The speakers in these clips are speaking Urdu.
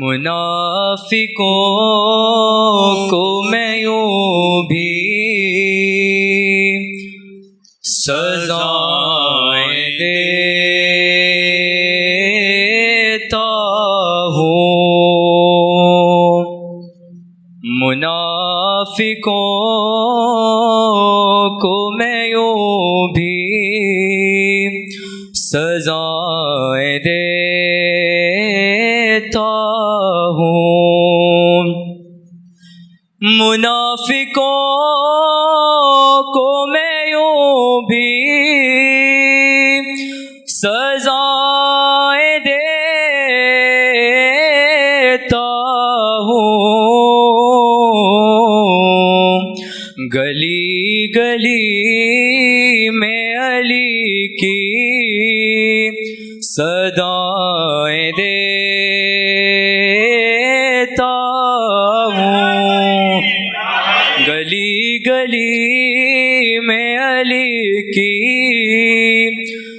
منافقوں کو میں یوں بھی سزائیں دیتا ہوں، منافقوں کو میں یوں بھی سزائیں دیتا ہوں، منافقوں کو میں یوں بھی سزائیں دیتا ہوں، گلی گلی میں علی کی صدائیں دیتا ہوں، گلی گلی میں علی کی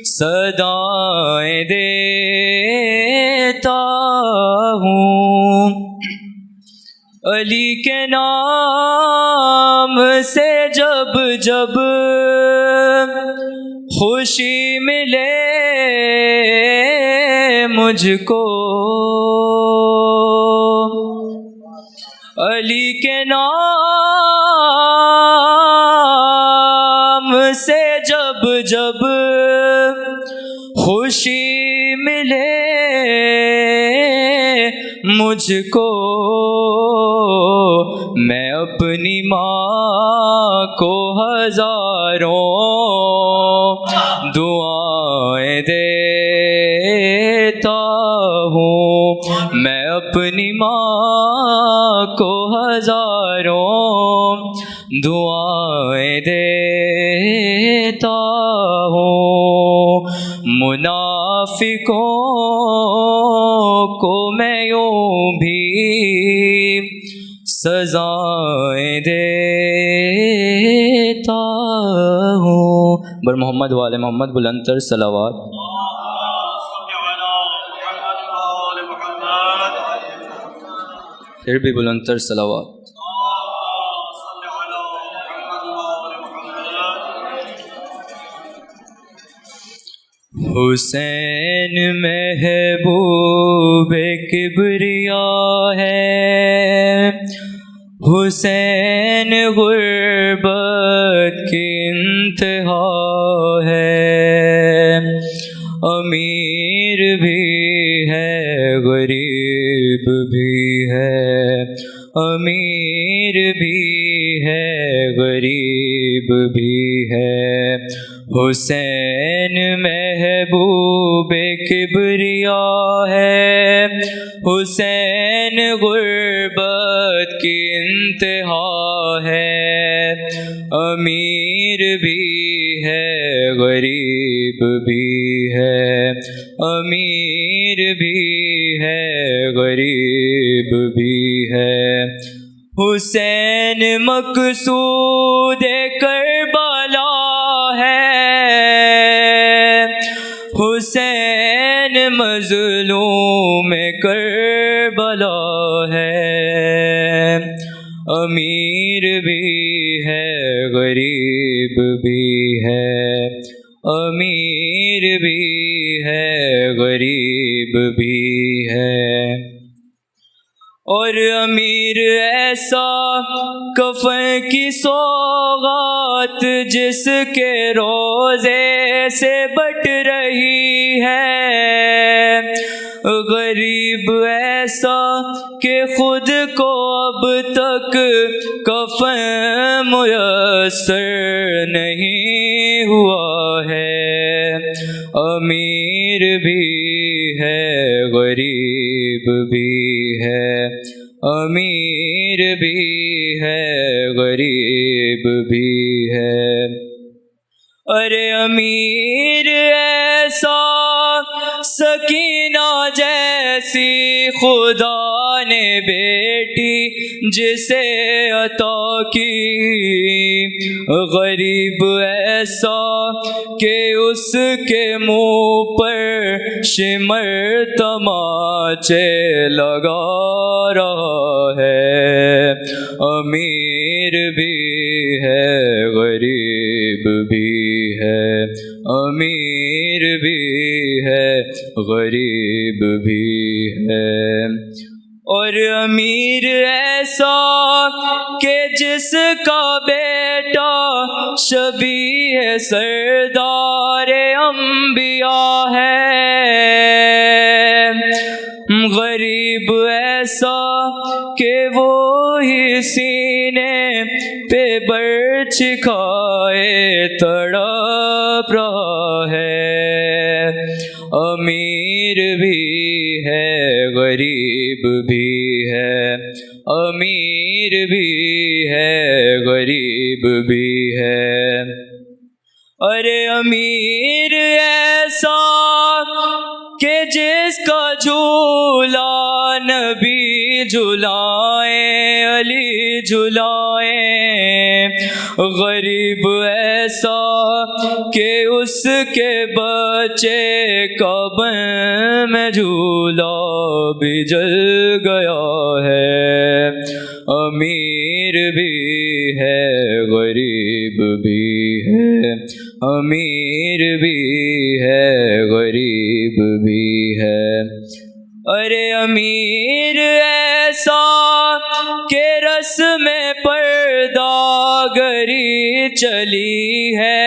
صدائیں دیتا ہوں، علی کے نام سے جب جب خوشی ملے مجھ کو، علی کے نام سے جب جب خوشی ملے مجھ کو، میں اپنی ماں کو ہزاروں دعائیں دیتا ہوں، میں اپنی ماں کو ہزاروں دعائیں دیتا ہوں، منافقوں کو میں یوں بھی سزائیں دیتا ہوں۔ بر محمد والے محمد بلندتر صلوات۔ پھر بھی بلندتر صلوات۔ حسین محبوب کبریا ہے، حسین غربت کی انتہا ہے، امیر بھی ہے غریب بھی ہے، امیر بھی ہے غریب بھی ہے، حسین محبوب کبریا ہے، حسین غربت کی انتہا ہے، امیر بھی ہے غریب بھی ہے، امیر بھی ہے غریب بھی ہے، حسین مقصود کربلا ہے، حسین مظلوم کربلا ہے، امیر بھی ہے غریب بھی ہے، امیر بھی ہے غریب بھی ہے، اور امیر ایسا کفن کی سوغات جس کے روزے سے بٹ رہی ہے، غریب ایسا کہ خود کو اب تک کفن میسر نہیں ہوا ہے، امیر بھی ہے غریب بھی ہے، امیر بھی ہے غریب بھی ہے، ارے امیر ایسا سکینہ جیسی خدا نے بیٹی جسے عطا کی، غریب ایسا کہ اس کے منہ پر شمر تماچے لگا رہا ہے، امیر بھی ہے غریب بھی ہے، امیر بھی ہے غریب بھی ہے۔ اور امیر ایسا کہ جس کا بیٹا شبیہ سردار انبیاء ہے، غریب ایسا کہ وہی سینے پہ برچ کھائے تڑپ رہا ہے، امیر بھی ہے غریب بھی ہے، امیر بھی ہے غریب بھی ہے۔ ارے امیر ایسا کہ جس کا جھولا نبی جھلائیں علی جھلائیں، غریب ایسا کہ اس کے بچے کا بن میں جھولا بھی جل گیا ہے، امیر بھی ہے غریب بھی ہے، امیر بھی ہے غریب بھی ہے۔ ارے امیر ایسا کہ رسم پرداگری چلی ہے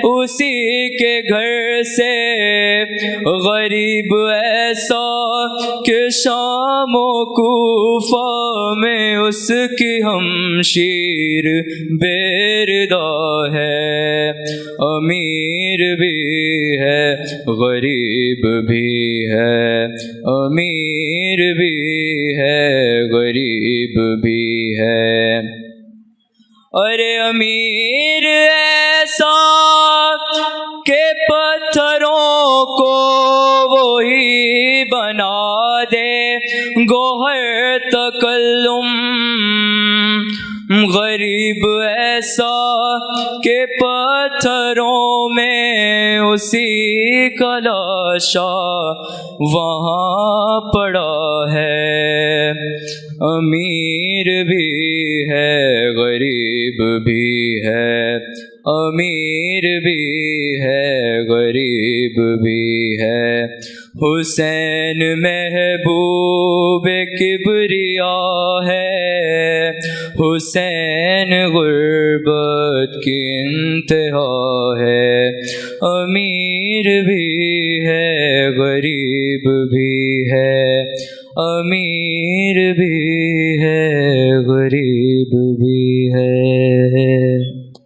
اسی کے گھر سے، غریب ایسا کہ شام و کوفہ میں اس کی ہمشیر بیردا ہے، امیر بھی ہے غریب بھی ہے، امیر بھی ہے غریب بھی ہے۔ ارے امیر ایسا کہ پتھروں کو وہی بنا دے گوہر تکلم، غریب ایسا کہ پتھروں میں اسی کا لاشا وہاں پڑا ہے، امیر بھی ہے غریب بھی ہے، امیر بھی ہے غریب بھی ہے۔ حسین محبوب کبریا ہے، حسین غربت کی انتہا ہے، امیر بھی ہے غریب بھی ہے، امیر بھی ہے غریب بھی ہے۔